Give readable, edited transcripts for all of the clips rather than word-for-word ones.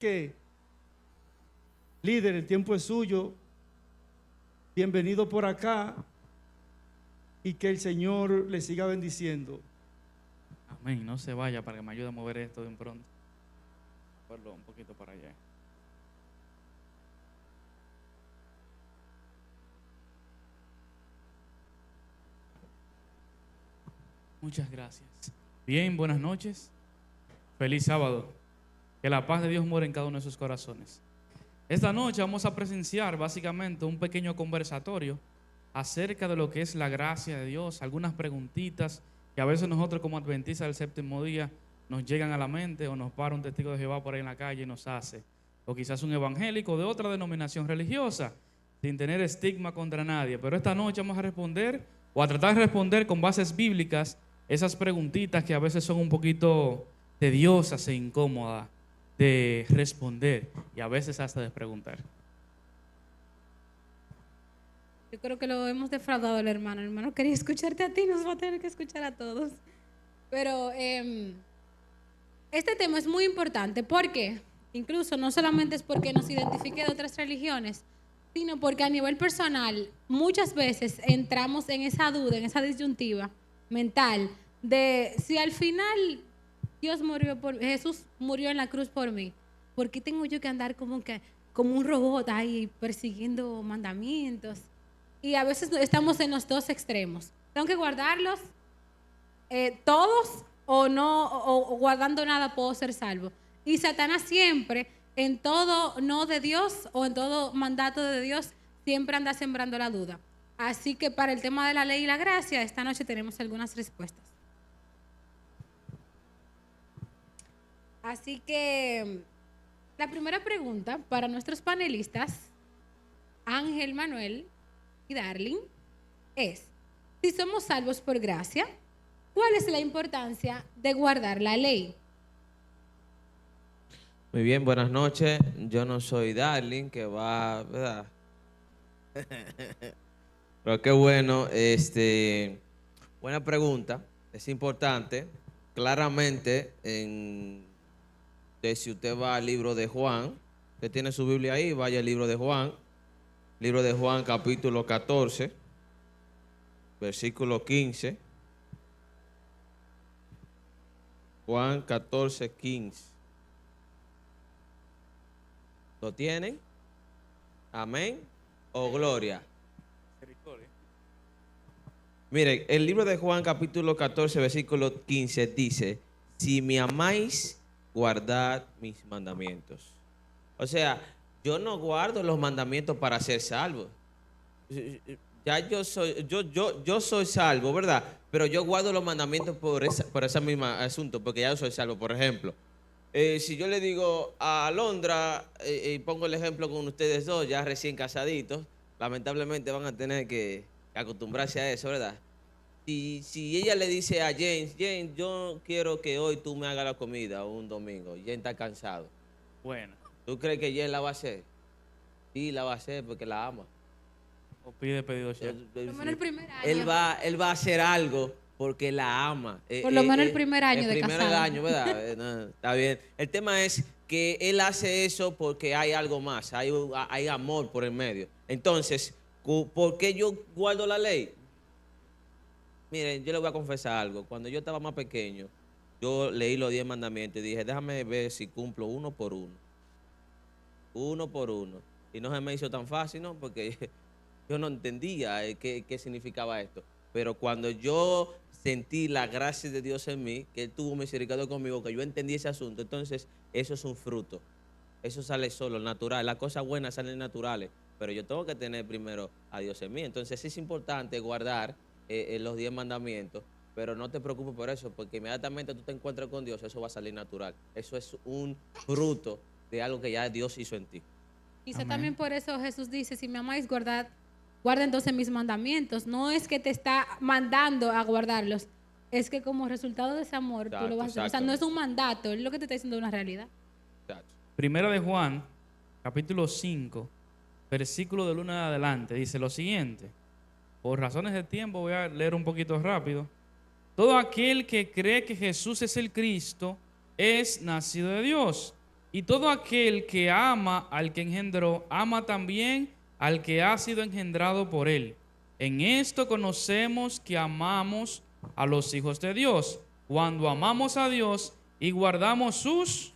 Que líder, el tiempo es suyo. Bienvenido por acá y que el Señor le siga bendiciendo. Amén. No se vaya para que me ayude a mover esto de un pronto. Moverlo un poquito para allá. Muchas gracias. Bien, buenas noches. Feliz sábado. Que la paz de Dios muera en cada uno de sus corazones. Esta noche vamos a presenciar básicamente un pequeño conversatorio acerca de lo que es la gracia de Dios, algunas preguntitas que a veces nosotros como adventistas del séptimo día nos llegan a la mente, o nos para un testigo de Jehová por ahí en la calle y nos hace, o quizás un evangélico de otra denominación religiosa, sin tener estigma contra nadie. Pero esta noche vamos a responder, o a tratar de responder con bases bíblicas, esas preguntitas que a veces son un poquito tediosas e incómodas de responder y a veces hasta de preguntar. Yo creo que lo hemos defraudado el hermano. El hermano quería escucharte a ti, nos va a tener que escuchar a todos. Pero este tema es muy importante porque incluso no solamente es porque nos identifique de otras religiones, sino porque a nivel personal muchas veces entramos en esa duda, en esa disyuntiva mental de si al final Jesús murió en la cruz por mí, ¿por qué tengo yo que andar como un robot ahí persiguiendo mandamientos? Y a veces estamos en los dos extremos. Tengo que guardarlos todos o no, o guardando nada puedo ser salvo. Y Satanás siempre, en todo no de Dios o en todo mandato de Dios, siempre anda sembrando la duda. Así que para el tema de la ley y la gracia, esta noche tenemos algunas respuestas. Así que la primera pregunta para nuestros panelistas, Ángel, Manuel y Darling, es: si somos salvos por gracia, ¿cuál es la importancia de guardar la ley? Muy bien, buenas noches. Yo no soy Darling, que va, ¿verdad? Pero qué bueno, buena pregunta, es importante. Claramente, si usted va al libro de Juan, usted tiene su Biblia ahí, vaya al libro de Juan capítulo 14, versículo 15. Juan 14, 15. ¿Lo tienen? Amén o gloria. Miren, el libro de Juan capítulo 14, versículo 15 dice: si me amáis, guardad mis mandamientos. O sea, yo no guardo los mandamientos para ser salvo. Ya yo soy salvo, ¿verdad? Pero yo guardo los mandamientos por ese mismo asunto, porque ya yo soy salvo. Por ejemplo, si yo le digo a Alondra, y pongo el ejemplo con ustedes dos, ya recién casaditos, lamentablemente van a tener que acostumbrarse a eso, ¿verdad? Si ella le dice a James, yo quiero que hoy tú me hagas la comida un domingo, y James está cansado. Bueno. ¿Tú crees que James la va a hacer? Sí, la va a hacer porque la ama. O pide pedido ya. Por lo menos el primer año. Él va a hacer algo porque la ama. Por lo menos el primer año de casado. El primer año, ¿verdad? No, está bien. El tema es que él hace eso porque hay algo más, hay amor por el medio. Entonces, ¿por qué yo guardo la ley? Miren, yo le voy a confesar algo. Cuando yo estaba más pequeño, yo leí los 10 mandamientos y dije, déjame ver si cumplo uno por uno. Uno por uno. Y no se me hizo tan fácil, ¿no? Porque yo no entendía qué significaba esto. Pero cuando yo sentí la gracia de Dios en mí, que Él tuvo misericordia conmigo, que yo entendí ese asunto, entonces eso es un fruto. Eso sale solo, natural. Las cosas buenas salen naturales. Pero yo tengo que tener primero a Dios en mí. Entonces es importante guardar los 10 mandamientos. Pero no te preocupes por eso, porque inmediatamente tú te encuentras con Dios, eso va a salir natural. Eso es un fruto de algo que ya Dios hizo en ti. Quizá también por eso Jesús dice: si me amáis, guarda entonces mis mandamientos. No es que te está mandando a guardarlos, es que como resultado de ese amor tú lo vas a hacer. O sea, no es un mandato, es lo que te está diciendo una realidad. Exacto. Primera de Juan, capítulo 5, versículo del 1 en adelante, dice lo siguiente. Por razones de tiempo voy a leer un poquito rápido. Todo aquel que cree que Jesús es el Cristo es nacido de Dios. Y todo aquel que ama al que engendró, ama también al que ha sido engendrado por él. En esto conocemos que amamos a los hijos de Dios, cuando amamos a Dios y guardamos sus,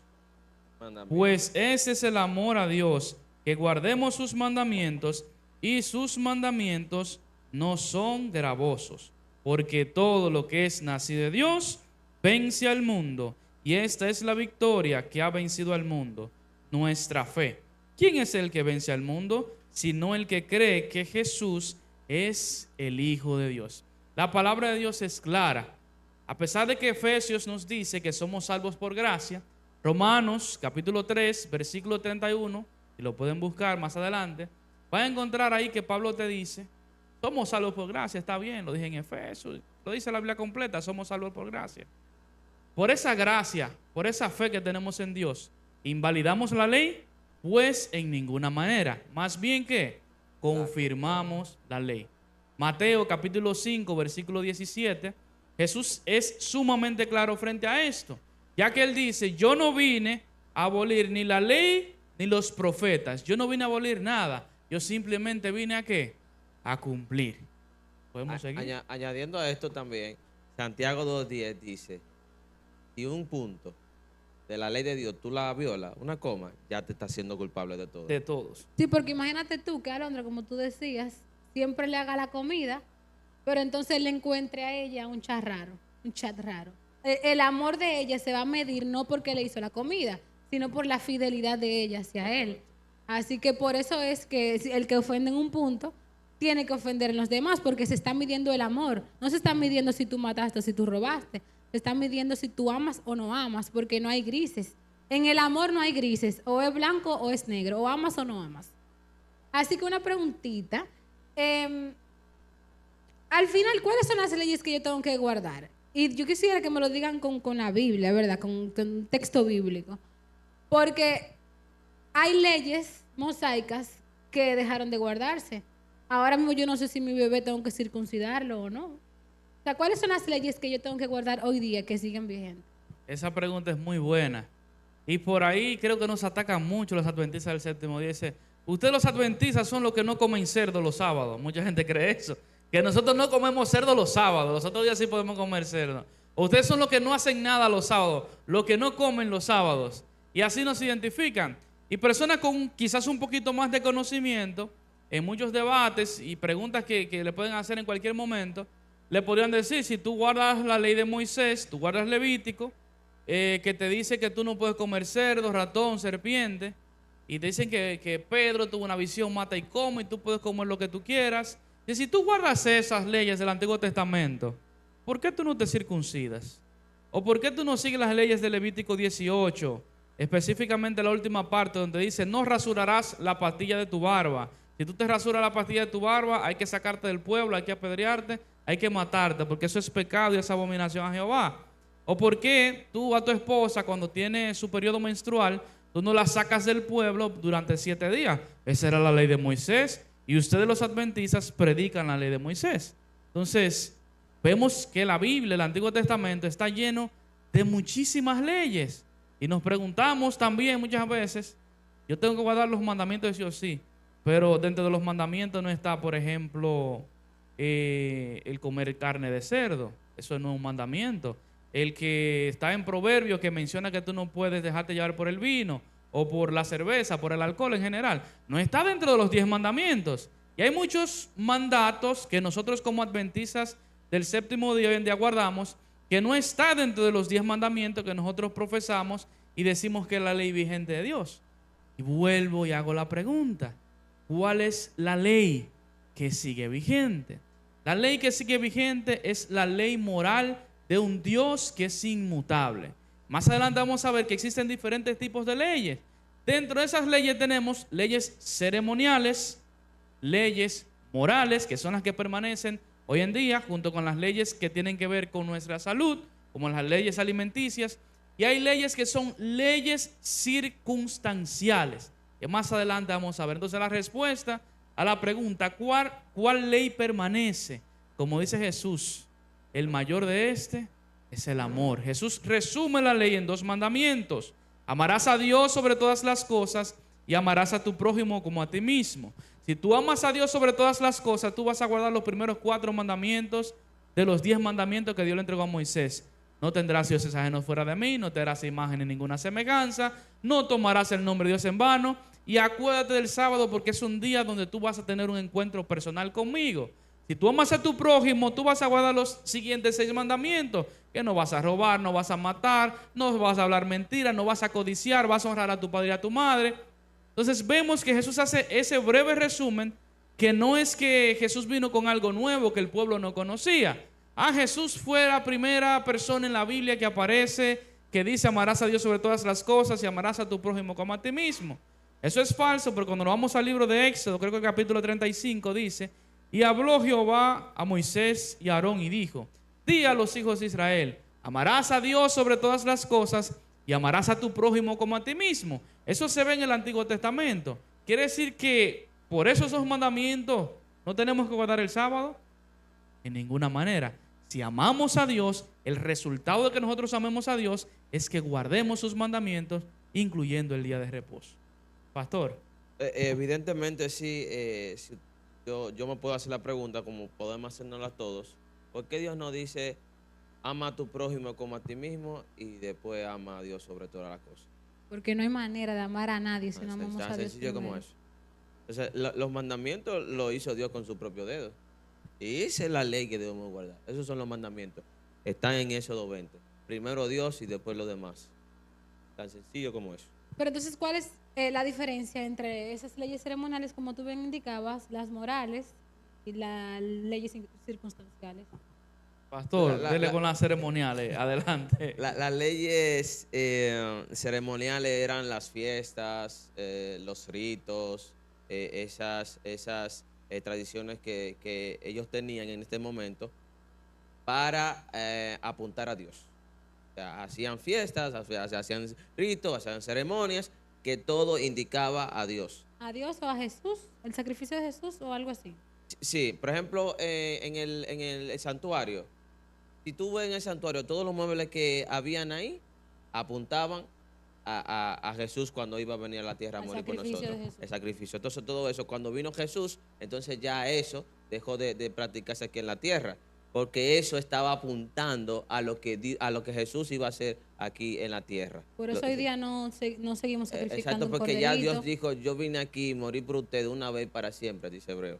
Mandamiento. pues ese es el amor a Dios, que guardemos sus mandamientos, y sus mandamientos no son gravosos, porque todo lo que es nacido de Dios vence al mundo, y esta es la victoria que ha vencido al mundo, nuestra fe. ¿Quién es el que vence al mundo? Sino el que cree que Jesús es el Hijo de Dios. La palabra de Dios es clara. A pesar de que Efesios nos dice que somos salvos por gracia, Romanos capítulo 3, versículo 31, y lo pueden buscar más adelante, van a encontrar ahí que Pablo te dice, somos salvos por gracia, está bien, lo dije en Efesios, lo dice la Biblia completa, somos salvos por gracia. Por esa gracia, por esa fe que tenemos en Dios, ¿invalidamos la ley? Pues en ninguna manera. Más bien que confirmamos la ley. Mateo capítulo 5, versículo 17, Jesús es sumamente claro frente a esto, ya que él dice, yo no vine a abolir ni la ley ni los profetas. Yo no vine a abolir nada. Yo simplemente vine a ¿qué? A cumplir. ¿Podemos seguir? Añadiendo a esto también, Santiago 2:10 dice, si un punto de la ley de Dios tú la violas, una coma, ya te estás siendo culpable de todo. De todos. Sí, porque imagínate tú que Alondra, como tú decías, siempre le haga la comida, pero entonces le encuentre a ella un chat raro. El amor de ella se va a medir no porque le hizo la comida, sino por la fidelidad de ella hacia él. Así que por eso es que el que ofende en un punto tiene que ofender en los demás, porque se está midiendo el amor. No se está midiendo si tú mataste o si tú robaste. Se está midiendo si tú amas o no amas, porque no hay grises. En el amor no hay grises, o es blanco o es negro, o amas o no amas. Así que una preguntita. Al final, ¿cuáles son las leyes que yo tengo que guardar? Y yo quisiera que me lo digan con la Biblia, ¿verdad? Con texto bíblico. Porque hay leyes mosaicas que dejaron de guardarse. Ahora mismo yo no sé si mi bebé tengo que circuncidarlo o no. O sea, ¿cuáles son las leyes que yo tengo que guardar hoy día que siguen vigentes? Esa pregunta es muy buena. Y por ahí creo que nos atacan mucho los adventistas del séptimo día. Dice, ustedes los adventistas son los que no comen cerdo los sábados. Mucha gente cree eso. Que nosotros no comemos cerdo los sábados. Los otros días sí podemos comer cerdo. Ustedes son los que no hacen nada los sábados. Los que no comen los sábados. Y así nos identifican. Y personas con quizás un poquito más de conocimiento, en muchos debates y preguntas que le pueden hacer en cualquier momento, le podrían decir, si tú guardas la ley de Moisés, tú guardas Levítico, que te dice que tú no puedes comer cerdo, ratón, serpiente, y te dicen que Pedro tuvo una visión, mata y come, y tú puedes comer lo que tú quieras. Y si tú guardas esas leyes del Antiguo Testamento, ¿por qué tú no te circuncidas? ¿O por qué tú no sigues las leyes de Levítico 18? Específicamente la última parte donde dice, no rasurarás la pastilla de tu barba. Si tú te rasuras la pastilla de tu barba, hay que sacarte del pueblo, hay que apedrearte, hay que matarte, porque eso es pecado y es abominación a Jehová. ¿O por qué tú a tu esposa, cuando tiene su periodo menstrual, tú no la sacas del pueblo durante 7 días? Esa era la ley de Moisés. Y ustedes los adventistas predican la ley de Moisés. Entonces, vemos que la Biblia, el Antiguo Testamento, está lleno de muchísimas leyes. Y nos preguntamos también muchas veces, yo tengo que guardar los mandamientos de sí o sí, pero dentro de los mandamientos no está, por ejemplo, el comer carne de cerdo. Eso no es un mandamiento. El que está en Proverbios que menciona que tú no puedes dejarte llevar por el vino o por la cerveza, por el alcohol en general, no está dentro de los 10 mandamientos. Y hay muchos mandatos que nosotros como adventistas del séptimo día hoy en día guardamos, que no está dentro de los 10 mandamientos que nosotros profesamos y decimos que es la ley vigente de Dios. Y vuelvo y hago la pregunta, ¿cuál es la ley que sigue vigente? La ley que sigue vigente es la ley moral de un Dios que es inmutable. Más adelante vamos a ver que existen diferentes tipos de leyes. Dentro de esas leyes tenemos leyes ceremoniales, leyes morales, que son las que permanecen hoy en día, junto con las leyes que tienen que ver con nuestra salud, como las leyes alimenticias, y hay leyes que son leyes circunstanciales, que más adelante vamos a ver. Entonces la respuesta a la pregunta, ¿cuál ley permanece? Como dice Jesús, el mayor de este es el amor. Jesús resume la ley en 2 mandamientos. Amarás a Dios sobre todas las cosas y amarás a tu prójimo como a ti mismo. Si tú amas a Dios sobre todas las cosas, tú vas a guardar los primeros 4 mandamientos de los 10 mandamientos que Dios le entregó a Moisés. No tendrás dioses ajenos fuera de mí, no te harás imagen ni ninguna semejanza, no tomarás el nombre de Dios en vano, y acuérdate del sábado porque es un día donde tú vas a tener un encuentro personal conmigo. Si tú amas a tu prójimo, tú vas a guardar los siguientes 6 mandamientos, que no vas a robar, no vas a matar, no vas a hablar mentiras, no vas a codiciar, vas a honrar a tu padre y a tu madre. Entonces vemos que Jesús hace ese breve resumen, que no es que Jesús vino con algo nuevo que el pueblo no conocía. Jesús fue la primera persona en la Biblia que aparece, que dice amarás a Dios sobre todas las cosas y amarás a tu prójimo como a ti mismo. Eso es falso, pero cuando nos vamos al libro de Éxodo, creo que el capítulo 35 dice: y habló Jehová a Moisés y a Aarón y dijo: di a los hijos de Israel, amarás a Dios sobre todas las cosas y amarás a tu prójimo como a ti mismo. Eso se ve en el Antiguo Testamento. Quiere decir que por eso esos mandamientos no tenemos que guardar el sábado. En ninguna manera. Si amamos a Dios, el resultado de que nosotros amemos a Dios es que guardemos sus mandamientos, incluyendo el día de reposo. Pastor. Evidentemente sí, yo me puedo hacer la pregunta, como podemos hacernosla todos. ¿Por qué Dios no dice ama a tu prójimo como a ti mismo y después ama a Dios sobre todas las cosas? Porque no hay manera de amar a nadie si no Tan amamos a Dios sencillo como primero. eso. Entonces, los mandamientos lo hizo Dios con su propio dedo. Y esa es la ley que debemos guardar. Esos son los mandamientos. Están en Éxodo 20. Primero Dios y después los demás. Tan sencillo como eso. Pero entonces, ¿cuál es la diferencia entre esas leyes ceremoniales, como tú bien indicabas, las morales y las leyes circunstanciales? Pastor, dele con las ceremoniales. Adelante. Las leyes ceremoniales eran las fiestas, los ritos, esas tradiciones que ellos tenían en este momento para apuntar a Dios. O sea, hacían fiestas, hacían ritos, hacían ceremonias, que todo indicaba a Dios. ¿A Dios o a Jesús? ¿El sacrificio de Jesús o algo así? Sí, por ejemplo, en el santuario, si tú ves en el santuario, todos los muebles que habían ahí apuntaban a Jesús cuando iba a venir a la tierra a Al morir por sacrificio nosotros. de Jesús. El sacrificio. Entonces todo eso, cuando vino Jesús, entonces ya eso dejó de practicarse aquí en la tierra, porque eso estaba apuntando a lo que Jesús iba a hacer aquí en la tierra. Por eso hoy día no seguimos sacrificando Exacto, un porque ya corderito. Dios dijo, yo vine aquí a morir por ustedes una vez para siempre, dice Hebreo.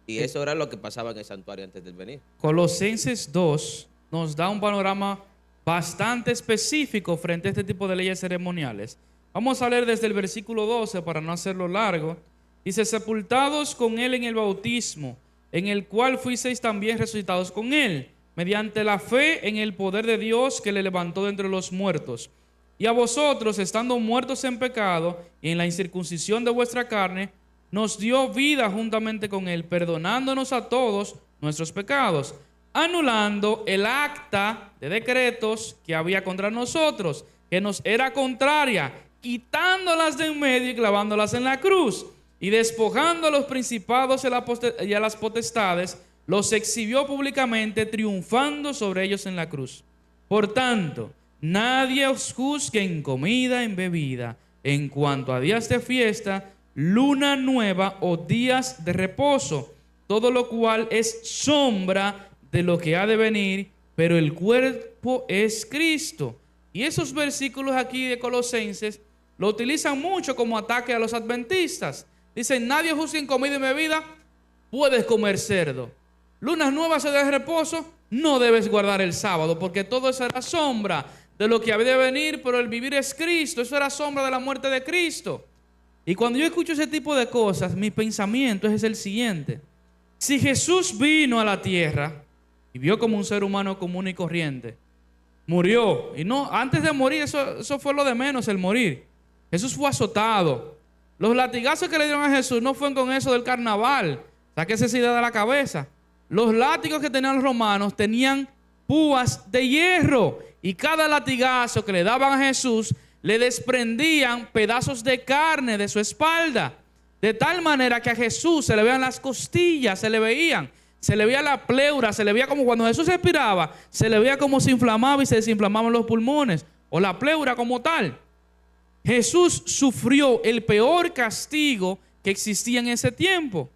Y eso era lo que pasaba en el santuario antes de venir. Colosenses 2 nos da un panorama bastante específico frente a este tipo de leyes ceremoniales. Vamos a leer desde el versículo 12 para no hacerlo largo. Dice: sepultados con él en el bautismo, en el cual fuisteis también resucitados con él, mediante la fe en el poder de Dios que le levantó de entre los muertos. Y a vosotros, estando muertos en pecado y en la incircuncisión de vuestra carne, nos dio vida juntamente con él, perdonándonos a todos nuestros pecados, anulando el acta de decretos que había contra nosotros, que nos era contraria, quitándolas de en medio y clavándolas en la cruz, y despojando a los principados y a las potestades, los exhibió públicamente, triunfando sobre ellos en la cruz. Por tanto, nadie os juzgue en comida, en bebida, en cuanto a días de fiesta, luna nueva o días de reposo, todo lo cual es sombra de lo que ha de venir, pero el cuerpo es Cristo. Y esos versículos aquí de Colosenses lo utilizan mucho como ataque a los adventistas. Dicen: nadie juzgue en comida y bebida, puedes comer cerdo. Lunas nuevas o días de reposo, no debes guardar el sábado, porque todo eso era sombra de lo que había de venir, pero el vivir es Cristo. Eso era sombra de la muerte de Cristo. Y cuando yo escucho ese tipo de cosas, mi pensamiento es el siguiente: si Jesús vino a la tierra y vio como un ser humano común y corriente, murió, y no, antes de morir, eso fue lo de menos, el morir. Jesús fue azotado. Los latigazos que le dieron a Jesús no fueron con eso del carnaval. Sáquese esa idea de la cabeza. Los látigos que tenían los romanos tenían púas de hierro, y cada latigazo que le daban a Jesús le desprendían pedazos de carne de su espalda, de tal manera que a Jesús se le veían las costillas, se le veía la pleura, se le veía como cuando Jesús expiraba, se le veía como se inflamaba y se desinflamaban los pulmones, o la pleura como tal. Jesús sufrió el peor castigo que existía en ese tiempo.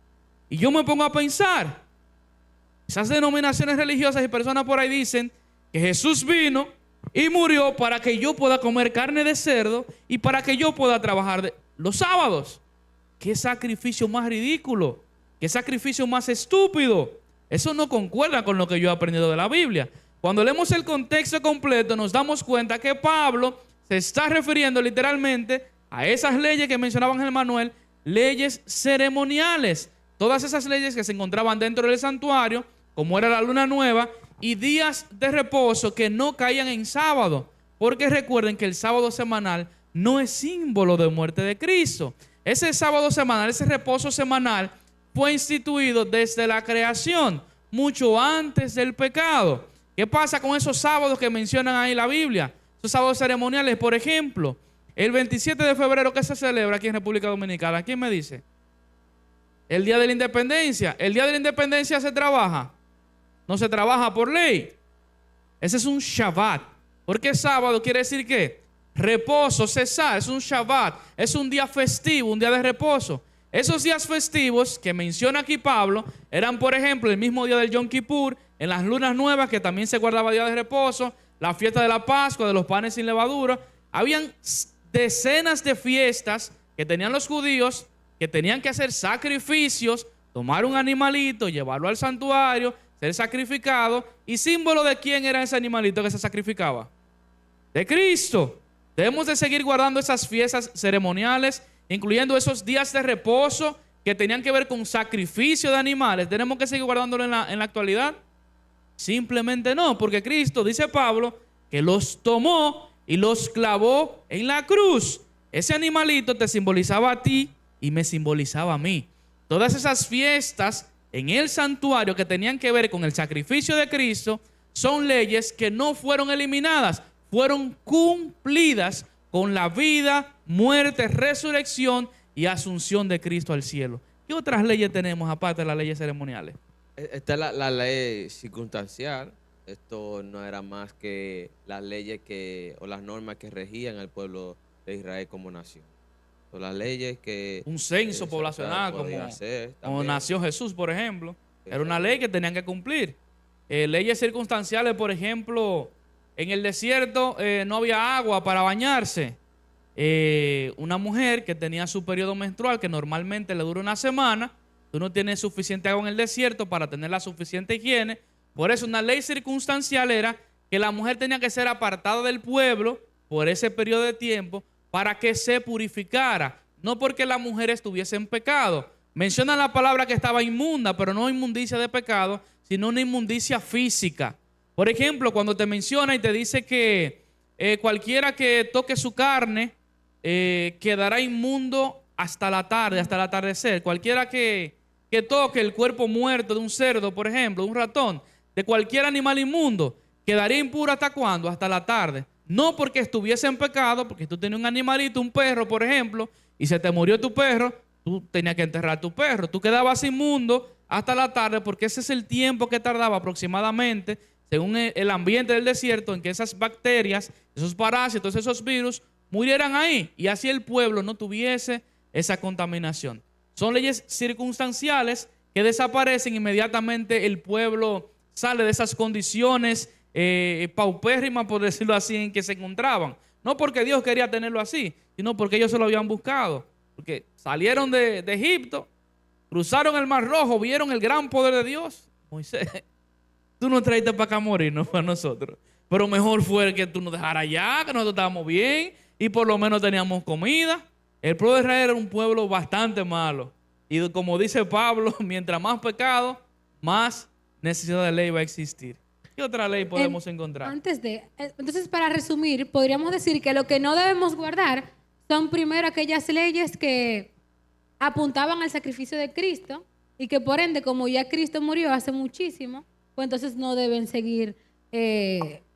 Y yo me pongo a pensar, esas denominaciones religiosas y personas por ahí dicen que Jesús vino y murió para que yo pueda comer carne de cerdo y para que yo pueda trabajar los sábados. ¡Qué sacrificio más ridículo! ¡Qué sacrificio más estúpido! Eso no concuerda con lo que yo he aprendido de la Biblia. Cuando leemos el contexto completo nos damos cuenta que Pablo se está refiriendo literalmente a esas leyes que mencionaba Ángel Manuel, leyes ceremoniales. Todas esas leyes que se encontraban dentro del santuario, como era la luna nueva, y días de reposo que no caían en sábado. Porque recuerden que el sábado semanal no es símbolo de muerte de Cristo. Ese sábado semanal, ese reposo semanal, fue instituido desde la creación, mucho antes del pecado. ¿Qué pasa con esos sábados que mencionan ahí la Biblia? Esos sábados ceremoniales, por ejemplo, el 27 de febrero que se celebra aquí en República Dominicana. ¿Quién me dice? El Día de la Independencia. ¿El Día de la Independencia se trabaja? No se trabaja por ley. Ese es un Shabbat. Porque sábado quiere decir ¿qué? Reposo, cesar. Es un Shabbat. Es un día festivo, un día de reposo. Esos días festivos que menciona aquí Pablo eran, por ejemplo, el mismo día del Yom Kippur, en las lunas nuevas, que también se guardaba día de reposo, la fiesta de la Pascua, de los panes sin levadura. Habían decenas de fiestas que tenían los judíos, que tenían que hacer sacrificios, tomar un animalito, llevarlo al santuario, ser sacrificado. ¿Y símbolo de quién era ese animalito que se sacrificaba? De Cristo. Debemos de seguir guardando esas fiestas ceremoniales, incluyendo esos días de reposo que tenían que ver con sacrificio de animales. ¿Tenemos que seguir guardándolo en la actualidad? Simplemente no, porque Cristo, dice Pablo, que los tomó y los clavó en la cruz. Ese animalito te simbolizaba a ti y me simbolizaba a mí. Todas esas fiestas en el santuario que tenían que ver con el sacrificio de Cristo son leyes que no fueron eliminadas, fueron cumplidas con la vida, muerte, resurrección y asunción de Cristo al cielo. ¿Qué otras leyes tenemos aparte de las leyes ceremoniales? Esta es la ley circunstancial. Esto no era más que las leyes o las normas que regían al pueblo de Israel como nación. Son las leyes que... Un censo poblacional como nació Jesús, por ejemplo. Era una ley que tenían que cumplir. Leyes circunstanciales, por ejemplo, en el desierto no había agua para bañarse. Una mujer que tenía su periodo menstrual, que normalmente le dura una semana, tú no tienes suficiente agua en el desierto para tener la suficiente higiene. Por eso una ley circunstancial era que la mujer tenía que ser apartada del pueblo por ese periodo de tiempo para que se purificara. No porque la mujer estuviese en pecado. Menciona la palabra que estaba inmunda, pero no inmundicia de pecado, sino una inmundicia física. Por ejemplo, cuando te menciona y te dice que cualquiera que toque su carne quedará inmundo hasta la tarde, hasta el atardecer. Cualquiera que toque el cuerpo muerto de un cerdo, por ejemplo, de un ratón, de cualquier animal inmundo, quedaría impuro ¿hasta cuándo? Hasta la tarde. No porque estuviese en pecado, porque tú tenías un animalito, un perro, por ejemplo, y se te murió tu perro, tú tenías que enterrar a tu perro. Tú quedabas inmundo hasta la tarde porque ese es el tiempo que tardaba aproximadamente, según el ambiente del desierto, en que esas bacterias, esos parásitos, esos virus murieran ahí y así el pueblo no tuviese esa contaminación. Son leyes circunstanciales que desaparecen inmediatamente. El pueblo sale de esas condiciones paupérrimas, por decirlo así, en que se encontraban. No porque Dios quería tenerlo así, sino porque ellos se lo habían buscado. Porque salieron de Egipto, cruzaron el Mar Rojo, vieron el gran poder de Dios. Moisés, tú nos traíste para acá a morirnos para nosotros. Pero mejor fue que tú nos dejaras allá, que nosotros estábamos bien y por lo menos teníamos comida. El pueblo de Israel era un pueblo bastante malo. Y como dice Pablo, mientras más pecado, más necesidad de ley va a existir. ¿Qué otra ley podemos encontrar? Entonces, para resumir, podríamos decir que lo que no debemos guardar son primero aquellas leyes que apuntaban al sacrificio de Cristo y que por ende, como ya Cristo murió hace muchísimo, pues entonces no deben seguir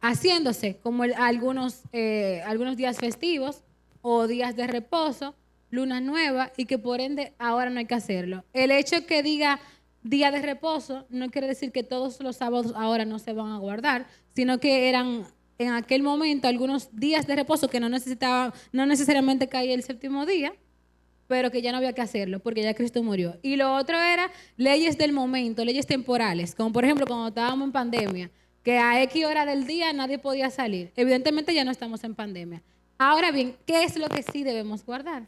haciéndose, como algunos días festivos o días de reposo, luna nueva, y que por ende ahora no hay que hacerlo. El hecho que diga día de reposo no quiere decir que todos los sábados ahora no se van a guardar, sino que eran en aquel momento algunos días de reposo que no necesariamente caía el séptimo día, pero que ya no había que hacerlo porque ya Cristo murió. Y lo otro era leyes del momento, leyes temporales, como por ejemplo cuando estábamos en pandemia, que a X hora del día nadie podía salir. Evidentemente ya no estamos en pandemia. Ahora bien, ¿qué es lo que sí debemos guardar?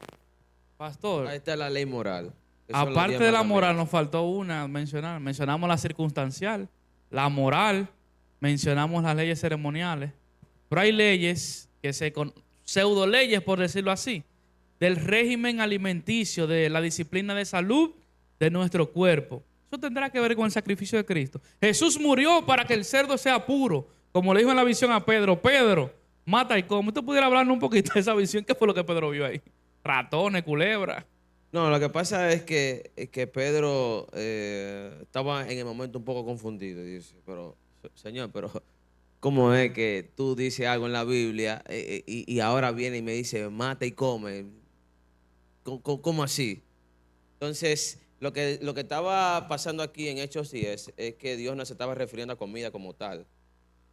Pastor, Ahí está la ley moral. Esos son los aparte 10 de la moral, mandamientos. nos faltó una mencionar. Mencionamos la circunstancial, la moral, mencionamos las leyes ceremoniales. Pero hay leyes que pseudo leyes, por decirlo así, del régimen alimenticio, de la disciplina de salud de nuestro cuerpo. Eso tendrá que ver con el sacrificio de Cristo. Jesús murió para que el cerdo sea puro, como le dijo en la visión a Pedro: Pedro, mata y come. ¿Usted pudiera hablarnos un poquito de esa visión? ¿Qué fue lo que Pedro vio ahí? Ratones, culebras. No, lo que pasa es que Pedro estaba en el momento un poco confundido. Y dice, pero, Señor, pero ¿cómo es que tú dices algo en la Biblia y ahora viene y me dice, mata y come? ¿Cómo así? Entonces, lo que estaba pasando aquí en Hechos 10 es que Dios no se estaba refiriendo a comida como tal.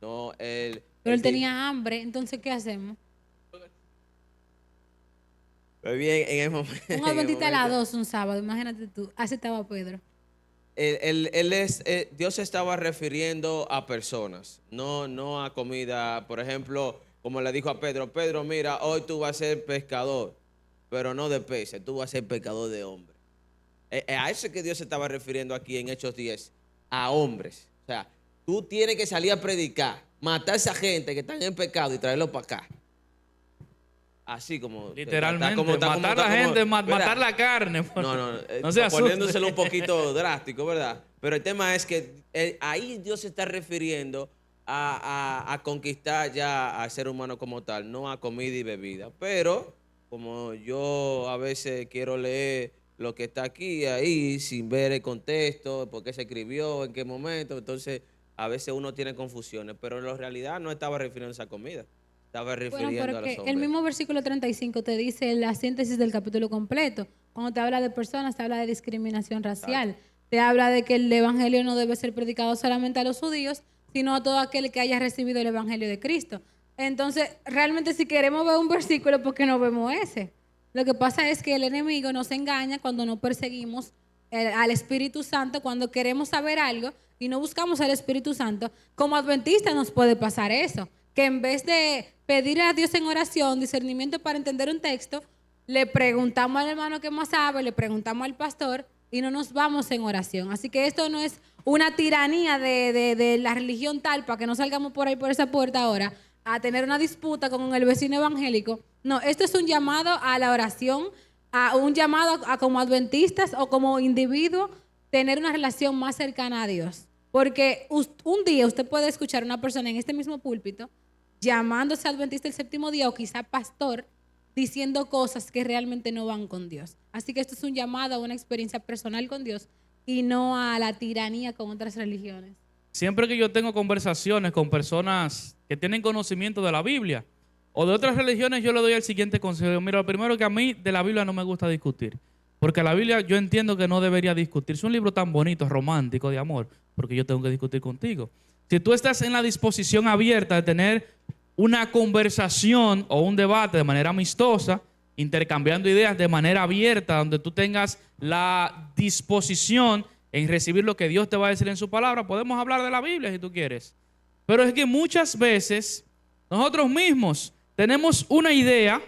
No, Pero él tenía hambre, entonces ¿qué hacemos? Bien, en el momento. Un adventista a las 2 un sábado, imagínate tú, así estaba Pedro. Dios se estaba refiriendo a personas, no a comida. Por ejemplo, como le dijo a Pedro, Pedro, mira, hoy tú vas a ser pescador, pero no de peces, tú vas a ser pescador de hombres. A eso es que Dios se estaba refiriendo aquí en Hechos 10, a hombres. O sea, tú tienes que salir a predicar, matar a esa gente que están en pecado y traerlo para acá. Así como Literalmente, matar a la gente, matar la carne. No se asuste. Poniéndoselo un poquito drástico, ¿verdad? Pero el tema es que ahí Dios se está refiriendo a conquistar ya al ser humano como tal, no a comida y bebida. Pero como yo a veces quiero leer lo que está aquí, ahí, sin ver el contexto, por qué se escribió, en qué momento, entonces a veces uno tiene confusiones, pero en la realidad no estaba refiriéndose a comida. Estaba refiriendo Bueno, a los porque hombres. el mismo versículo 35 te dice la síntesis del capítulo completo. Cuando te habla de personas, te habla de discriminación racial. Exacto. Te habla de que el evangelio no debe ser predicado solamente a los judíos, sino a todo aquel que haya recibido el evangelio de Cristo. Entonces, realmente si queremos ver un versículo, ¿por qué no vemos ese? Lo que pasa es que el enemigo nos engaña cuando no perseguimos al Espíritu Santo, cuando queremos saber algo y no buscamos al Espíritu Santo. Como adventistas nos puede pasar eso, que en vez de pedir a Dios en oración discernimiento para entender un texto, le preguntamos al hermano que más sabe, le preguntamos al pastor y no nos vamos en oración. Así que esto no es una tiranía de la religión tal para que no salgamos por ahí por esa puerta ahora a tener una disputa con el vecino evangélico. No, esto es un llamado a la oración, a un llamado a como adventistas o como individuo tener una relación más cercana a Dios. Porque un día usted puede escuchar a una persona en este mismo púlpito llamándose adventista el séptimo día o quizá pastor, diciendo cosas que realmente no van con Dios. Así que esto es un llamado a una experiencia personal con Dios y no a la tiranía con otras religiones. Siempre que yo tengo conversaciones con personas que tienen conocimiento de la Biblia o de otras religiones, yo le doy el siguiente consejo. Mira, lo primero que a mí de la Biblia no me gusta discutir. Porque la Biblia yo entiendo que no debería discutir. Es un libro tan bonito, romántico, de amor, porque yo tengo que discutir contigo. Si tú estás en la disposición abierta de tener una conversación o un debate de manera amistosa, intercambiando ideas de manera abierta, donde tú tengas la disposición en recibir lo que Dios te va a decir en su palabra, podemos hablar de la Biblia si tú quieres. Pero es que muchas veces nosotros mismos tenemos una idea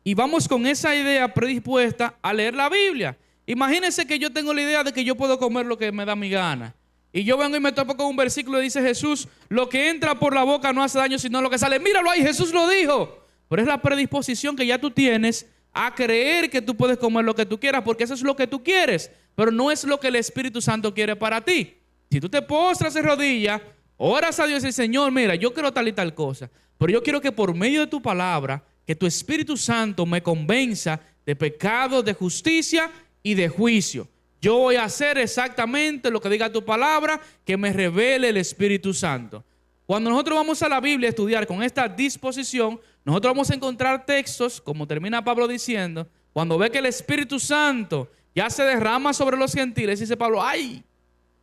y vamos con esa idea predispuesta a leer la Biblia. Imagínense que yo tengo la idea de que yo puedo comer lo que me da mi gana. Y yo vengo y me topo con un versículo y dice Jesús, lo que entra por la boca no hace daño sino lo que sale. Míralo ahí, Jesús lo dijo. Pero es la predisposición que ya tú tienes a creer que tú puedes comer lo que tú quieras, porque eso es lo que tú quieres, pero no es lo que el Espíritu Santo quiere para ti. Si tú te postras de rodillas, oras a Dios y Señor, mira, yo quiero tal y tal cosa, pero yo quiero que por medio de tu palabra, que tu Espíritu Santo me convenza de pecado, de justicia y de juicio. Yo voy a hacer exactamente lo que diga tu palabra, que me revele el Espíritu Santo. Cuando nosotros vamos a la Biblia a estudiar con esta disposición, nosotros vamos a encontrar textos, como termina Pablo diciendo, cuando ve que el Espíritu Santo ya se derrama sobre los gentiles, dice Pablo, ¡ay!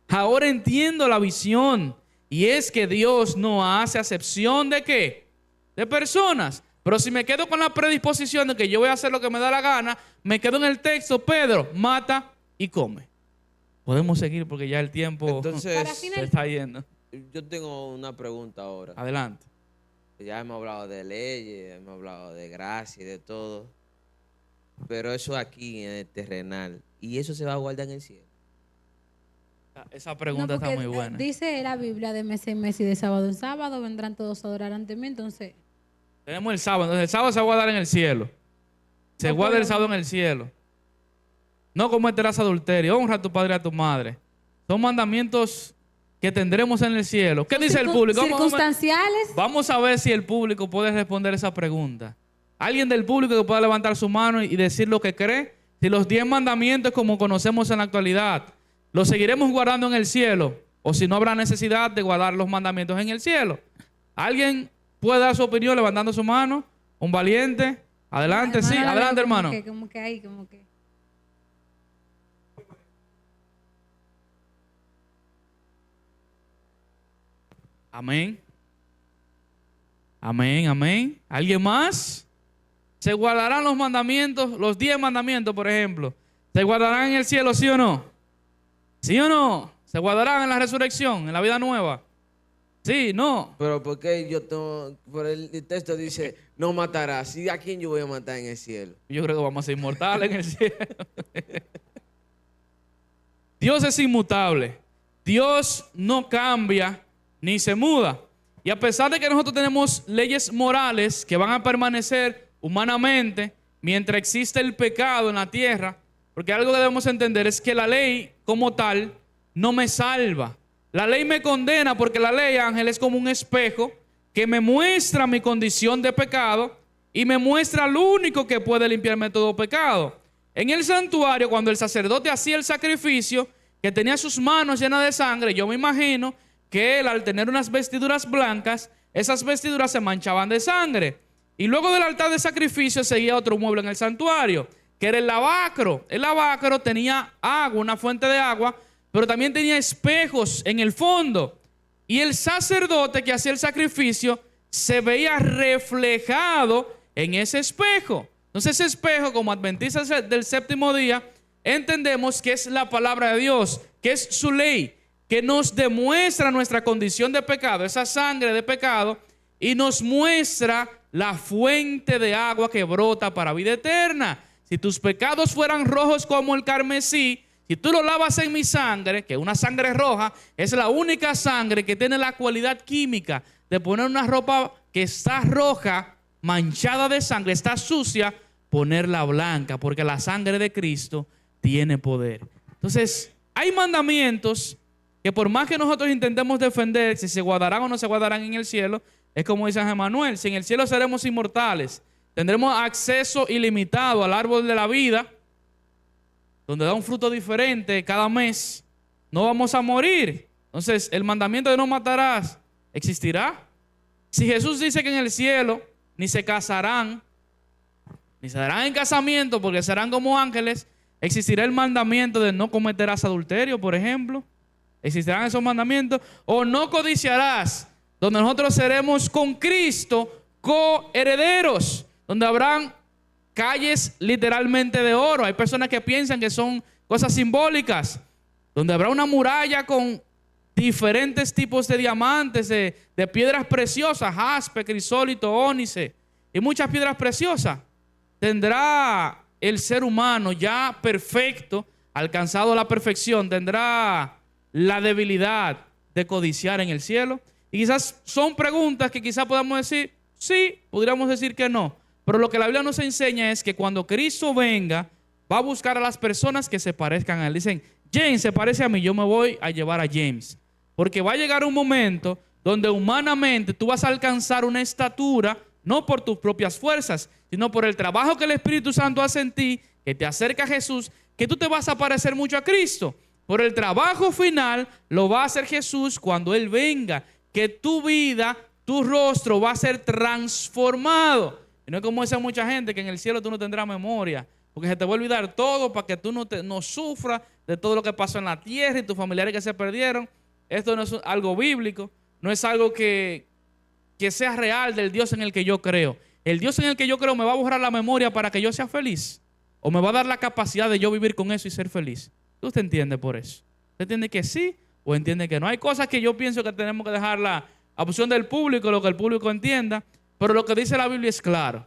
Ahora entiendo la visión Y es que Dios no hace acepción de ¿qué? De personas. Pero si me quedo con la predisposición de que yo voy a hacer lo que me da la gana, me quedo en el texto, Pedro, mata y come. Podemos seguir porque ya el tiempo Entonces, se está yendo. yo tengo una pregunta ahora. Adelante. Ya hemos hablado de leyes, hemos hablado de gracia y de todo. Pero eso aquí en el terrenal. ¿Y eso se va a guardar en el cielo? Esa pregunta No, porque, está muy buena. dice la Biblia de mes en mes y de sábado en sábado vendrán todos a adorar ante mí. Entonces, Tenemos el sábado. Entonces el sábado se va a guardar en el cielo. Se No, guarda el pero- sábado en el cielo. No cometerás adulterio. Honra a tu padre y a tu madre. Son mandamientos que tendremos en el cielo. ¿Qué dice el público? circunstanciales. Vamos a ver si el público puede responder esa pregunta. Alguien del público que pueda levantar su mano y decir lo que cree. Si los 10 mandamientos como conocemos en la actualidad, los seguiremos guardando en el cielo. O si no habrá necesidad de guardar los mandamientos en el cielo. ¿Alguien puede dar su opinión levantando su mano? ¿Un valiente? Adelante, sí. Hermano, Adelante, hermano. Como que ahí, como que. Amén. Amén, amén. ¿Alguien más? ¿Se guardarán los mandamientos, los 10 mandamientos, por ejemplo? ¿Se guardarán en el cielo, sí o no? ¿Sí o no? ¿Se guardarán en la resurrección, en la vida nueva? Sí, no. Pero ¿por qué yo tengo, por el texto dice, no matarás? ¿Y a quién yo voy a matar en el cielo? Yo creo que vamos a ser inmortales en el cielo. Dios es inmutable. Dios no cambia ni se muda. Y a pesar de que nosotros tenemos leyes morales que van a permanecer humanamente mientras existe el pecado en la tierra, porque algo que debemos entender es que la ley como tal no me salva. La ley me condena porque la ley, Ángel, es como un espejo que me muestra mi condición de pecado y me muestra lo único que puede limpiarme todo pecado. En el santuario, cuando el sacerdote hacía el sacrificio, que tenía sus manos llenas de sangre, yo me imagino que él, al tener unas vestiduras blancas, esas vestiduras se manchaban de sangre. Y luego del altar de sacrificio seguía otro mueble en el santuario, que era el lavacro. El lavacro tenía agua, una fuente de agua, pero también tenía espejos en el fondo. Y el sacerdote que hacía el sacrificio se veía reflejado en ese espejo. Entonces ese espejo, como adventistas del séptimo día, entendemos que es la palabra de Dios, que es su ley, que nos demuestra nuestra condición de pecado, esa sangre de pecado, y nos muestra la fuente de agua que brota para vida eterna. Si tus pecados fueran rojos como el carmesí, si tú lo lavas en mi sangre, que una sangre roja es la única sangre que tiene la cualidad química de poner una ropa que está roja, manchada de sangre, está sucia, ponerla blanca, porque la sangre de Cristo tiene poder. Entonces, hay mandamientos que por más que nosotros intentemos defender si se guardarán o no se guardarán en el cielo, es como dice San Manuel, si en el cielo seremos inmortales, tendremos acceso ilimitado al árbol de la vida, donde da un fruto diferente cada mes, no vamos a morir. Entonces, el mandamiento de no matarás existirá. Si Jesús dice que en el cielo ni se casarán, ni se darán en casamiento porque serán como ángeles, existirá el mandamiento de no cometerás adulterio, por ejemplo. Existirán esos mandamientos. O no codiciarás, donde nosotros seremos con Cristo coherederos, donde habrán calles literalmente de oro. Hay personas que piensan que son cosas simbólicas, donde habrá una muralla con diferentes tipos de diamantes, de piedras preciosas, jaspe, crisólito, ónice y muchas piedras preciosas. Tendrá el ser humano ya perfecto, alcanzado la perfección, tendrá la debilidad de codiciar en el cielo. Y quizás son preguntas que quizás podamos decir sí, podríamos decir que no. Pero lo que la Biblia nos enseña es que cuando Cristo venga, va a buscar a las personas que se parezcan a Él. Dicen, James se parece a mí, yo me voy a llevar a James. Porque va a llegar un momento donde humanamente tú vas a alcanzar una estatura, no por tus propias fuerzas, sino por el trabajo que el Espíritu Santo hace en ti, que te acerca a Jesús, que tú te vas a parecer mucho a Cristo. Por el trabajo final lo va a hacer Jesús cuando Él venga, que tu vida, tu rostro va a ser transformado. Y no es como dice mucha gente que en el cielo tú no tendrás memoria, porque se te va a olvidar todo para que tú no sufras de todo lo que pasó en la tierra y tus familiares que se perdieron. Esto no es algo bíblico. no es algo que sea real del Dios en el que yo creo. El Dios en el que yo creo me va a borrar la memoria para que yo sea feliz. O me va a dar la capacidad de yo vivir con eso y ser feliz. ¿Usted entiende por eso? ¿Usted entiende que sí o entiende que no? Hay cosas que yo pienso que tenemos que dejar la opción del público, lo que el público entienda. Pero lo que dice la Biblia es claro.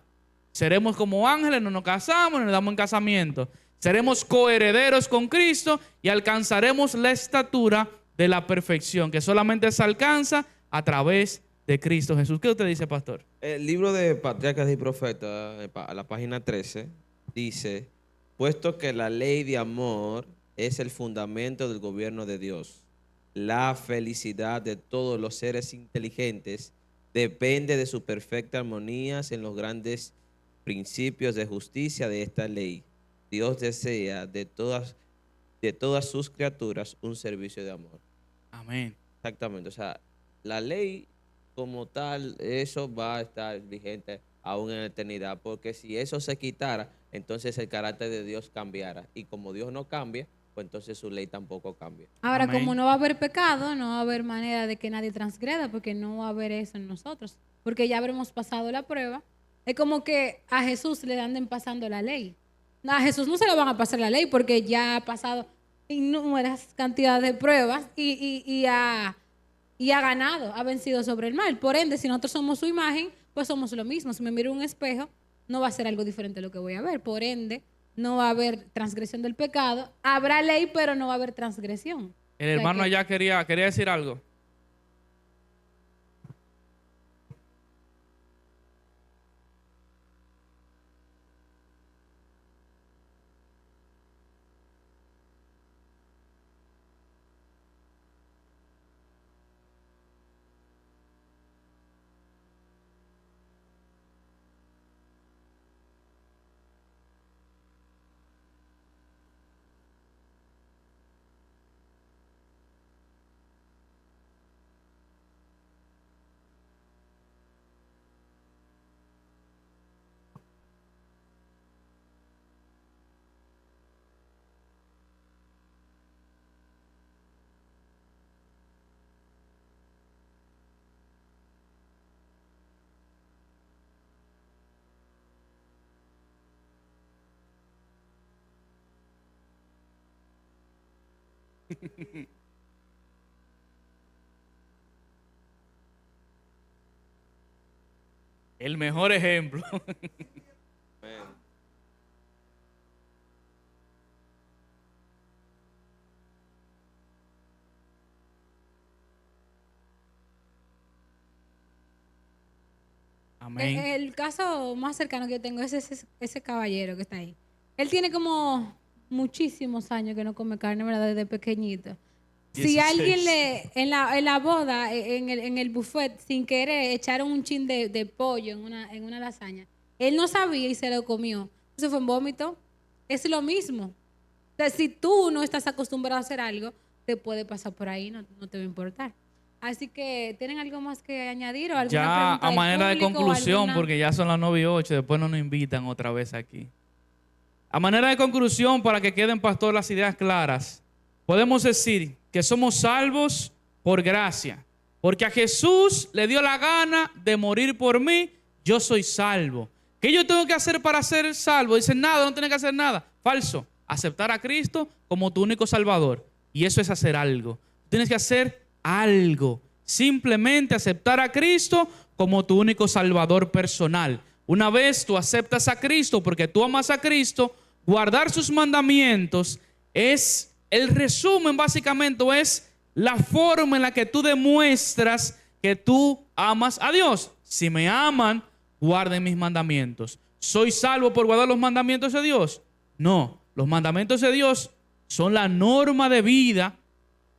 Seremos como ángeles, no nos casamos, no nos damos en casamiento. Seremos coherederos con Cristo y alcanzaremos la estatura de la perfección, que solamente se alcanza a través de Cristo Jesús. ¿Qué usted dice, pastor? El libro de Patriarcas y Profetas, a la página 13, dice, puesto que la ley de amor es el fundamento del gobierno de Dios, la felicidad de todos los seres inteligentes depende de su perfecta armonía en los grandes principios de justicia de esta ley. Dios desea de todas sus criaturas un servicio de amor. Amén. Exactamente, o sea, la ley como tal, eso va a estar vigente aún en la eternidad, porque si eso se quitara, entonces el carácter de Dios cambiara, y como Dios no cambia, pues entonces su ley tampoco cambia. Ahora, Amén. como no va a haber pecado, no va a haber manera de que nadie transgreda, porque no va a haber eso en nosotros, porque ya habremos pasado la prueba. Es como que a Jesús le anden pasando la ley. A Jesús no se le van a pasar la ley porque ya ha pasado innumerables cantidades de pruebas y ha ganado, ha vencido sobre el mal. Por ende, si nosotros somos su imagen, pues somos lo mismo. Si me miro en un espejo, no va a ser algo diferente de lo que voy a ver. Por ende, no va a haber transgresión del pecado. Habrá ley, pero no va a haber transgresión. El hermano allá quería decir algo. El mejor ejemplo. Amén. El caso más cercano que yo tengo es ese caballero que está ahí. Él tiene como muchísimos años que no come carne, ¿verdad? Desde pequeñito. Si 16. alguien en la boda, en el buffet, sin querer, echaron un chin de pollo en una lasaña. Él no sabía y se lo comió. Eso fue en vómito. Es lo mismo. O sea, si tú no estás acostumbrado a hacer algo, te puede pasar por ahí, no te va a importar. Así que, ¿tienen algo más que añadir o alguna Ya pregunta a del manera de público o conclusión, alguna? porque ya son las 9:08, después no nos invitan otra vez aquí. A manera de conclusión, para que queden, pastor, las ideas claras, podemos decir que somos salvos por gracia, porque a Jesús le dio la gana de morir por mí, yo soy salvo. ¿Qué yo tengo que hacer para ser salvo? Dicen, nada, no tienes que hacer nada. Falso. Aceptar a Cristo como tu único salvador. Y eso es hacer algo. Tienes que hacer algo. Simplemente aceptar a Cristo como tu único salvador personal. Una vez tú aceptas a Cristo porque tú amas a Cristo, guardar sus mandamientos es el resumen, básicamente, es la forma en la que tú demuestras que tú amas a Dios. Si me aman, guarden mis mandamientos. ¿Soy salvo por guardar los mandamientos de Dios? No, los mandamientos de Dios son la norma de vida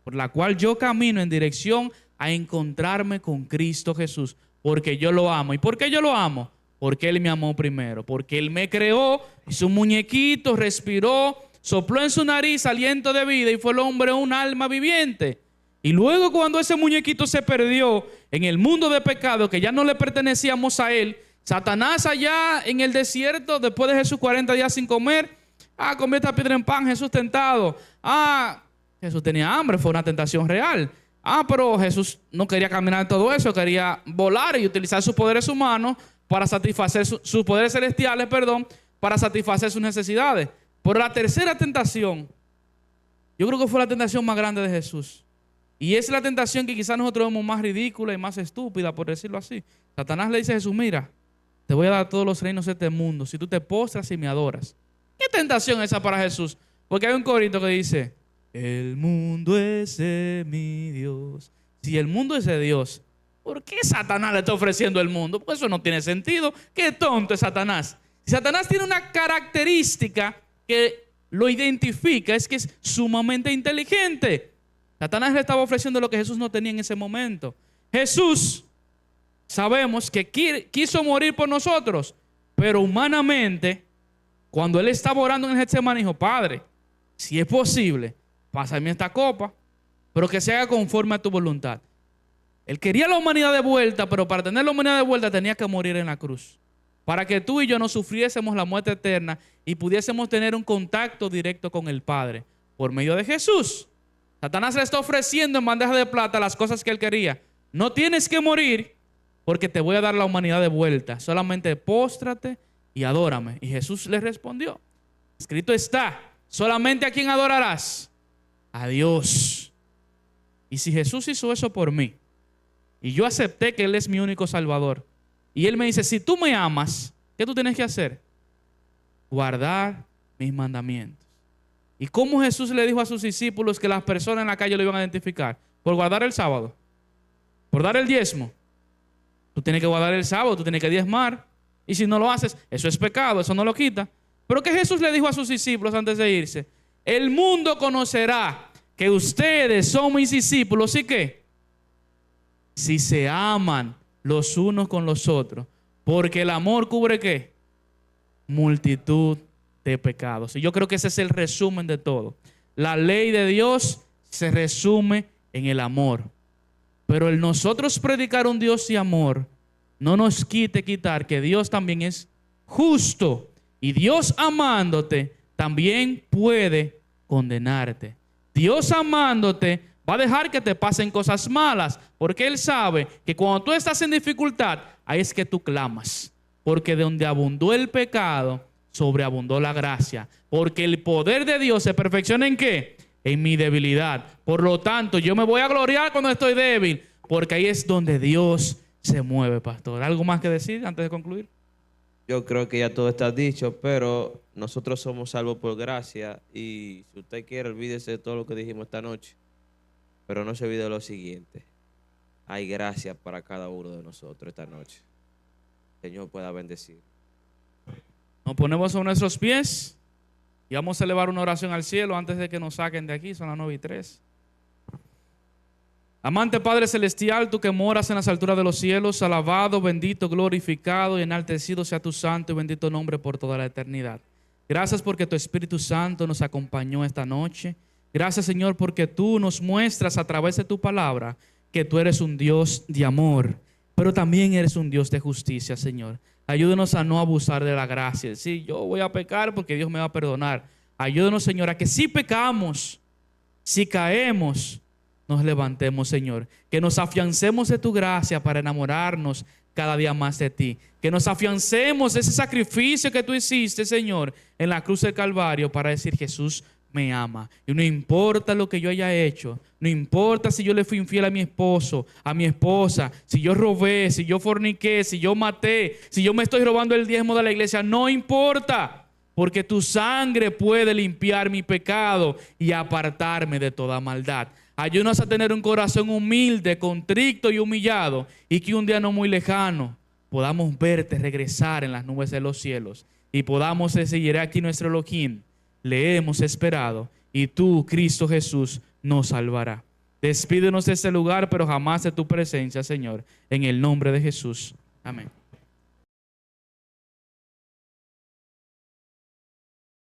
por la cual yo camino en dirección a encontrarme con Cristo Jesús, porque yo lo amo. ¿Y por qué yo lo amo? Porque Él me amó primero, porque Él me creó, hizo un muñequito, respiró, sopló en su nariz aliento de vida y fue el hombre un alma viviente. Y luego cuando ese muñequito se perdió en el mundo de pecado, que ya no le pertenecíamos a Él, Satanás allá en el desierto, después de Jesús 40 días sin comer, convierte a piedra en pan, Jesús tentado. Jesús tenía hambre, fue una tentación real. Pero Jesús no quería caminar todo eso, quería volar y utilizar sus poderes humanos para satisfacer sus poderes celestiales, perdón, para satisfacer sus necesidades. Pero la tercera tentación, yo creo que fue la tentación más grande de Jesús. Y es la tentación que quizás nosotros vemos más ridícula y más estúpida, por decirlo así. Satanás le dice a Jesús, mira, te voy a dar todos los reinos de este mundo si tú te postras y me adoras. ¿Qué tentación es esa para Jesús? Porque hay un corito que dice, el mundo es de mi Dios. Si el mundo es de Dios, ¿por qué Satanás le está ofreciendo el mundo? Porque eso no tiene sentido. Qué tonto es Satanás. Si Satanás tiene una característica que lo identifica, es que es sumamente inteligente. Satanás le estaba ofreciendo lo que Jesús no tenía en ese momento. Jesús, sabemos que quiso morir por nosotros, pero humanamente, cuando él estaba orando en el Getsemaní, dijo, Padre, si es posible, pásame esta copa, pero que se haga conforme a tu voluntad. Él quería la humanidad de vuelta, pero para tener la humanidad de vuelta tenía que morir en la cruz, para que tú y yo no sufriésemos la muerte eterna y pudiésemos tener un contacto directo con el Padre por medio de Jesús. Satanás le está ofreciendo en bandeja de plata las cosas que él quería. No tienes que morir porque te voy a dar la humanidad de vuelta. Solamente póstrate y adórame. Y Jesús le respondió, escrito está, solamente a quién adorarás, a Dios. Y si Jesús hizo eso por mí y yo acepté que Él es mi único Salvador, y Él me dice, si tú me amas, ¿qué tú tienes que hacer? Guardar mis mandamientos. ¿Y cómo Jesús le dijo a sus discípulos que las personas en la calle lo iban a identificar? Por guardar el sábado, por dar el diezmo. Tú tienes que guardar el sábado, tú tienes que diezmar. Y si no lo haces, eso es pecado, eso no lo quita. Pero ¿qué Jesús le dijo a sus discípulos antes de irse? El mundo conocerá que ustedes son mis discípulos. ¿Y qué? Si se aman los unos con los otros. Porque el amor cubre ¿qué? Multitud de pecados. Y yo creo que ese es el resumen de todo. La ley de Dios se resume en el amor. Pero el nosotros predicar un Dios de amor no nos quitar que Dios también es justo. Y Dios amándote también puede condenarte. Dios amándote va a dejar que te pasen cosas malas, porque Él sabe que cuando tú estás en dificultad, ahí es que tú clamas. Porque de donde abundó el pecado, sobreabundó la gracia. Porque el poder de Dios se perfecciona ¿en qué? En mi debilidad. Por lo tanto, yo me voy a gloriar cuando estoy débil, porque ahí es donde Dios se mueve, pastor. ¿Algo más que decir antes de concluir? Yo creo que ya todo está dicho, pero nosotros somos salvos por gracia y si usted quiere, olvídese de todo lo que dijimos esta noche, pero no se olvide de lo siguiente. Hay gracia para cada uno de nosotros esta noche. El Señor pueda bendecir. Nos ponemos sobre nuestros pies y vamos a elevar una oración al cielo antes de que nos saquen de aquí. Son las 9:03. Amante Padre Celestial, tú que moras en las alturas de los cielos, alabado, bendito, glorificado y enaltecido sea tu santo y bendito nombre por toda la eternidad. Gracias porque tu Espíritu Santo nos acompañó esta noche. Gracias, Señor, porque tú nos muestras a través de tu palabra que tú eres un Dios de amor, pero también eres un Dios de justicia, Señor. Ayúdenos a no abusar de la gracia. Sí, yo voy a pecar porque Dios me va a perdonar. Ayúdenos, Señor, a que si pecamos, si caemos, nos levantemos, Señor. Que nos afiancemos de tu gracia para enamorarnos cada día más de ti. Que nos afiancemos de ese sacrificio que tú hiciste, Señor, en la cruz del Calvario para decir, Jesús me ama. Y no importa lo que yo haya hecho, no importa si yo le fui infiel a mi esposo, a mi esposa, si yo robé, si yo forniqué, si yo maté, si yo me estoy robando el diezmo de la iglesia, no importa, porque tu sangre puede limpiar mi pecado y apartarme de toda maldad. Ayúdanos a tener un corazón humilde, contrito y humillado, y que un día no muy lejano podamos verte regresar en las nubes de los cielos y podamos decir, aquí nuestro Elohim, le hemos esperado y tú, Cristo Jesús, nos salvará. Despídenos de este lugar, pero jamás de tu presencia, Señor, en el nombre de Jesús. Amén.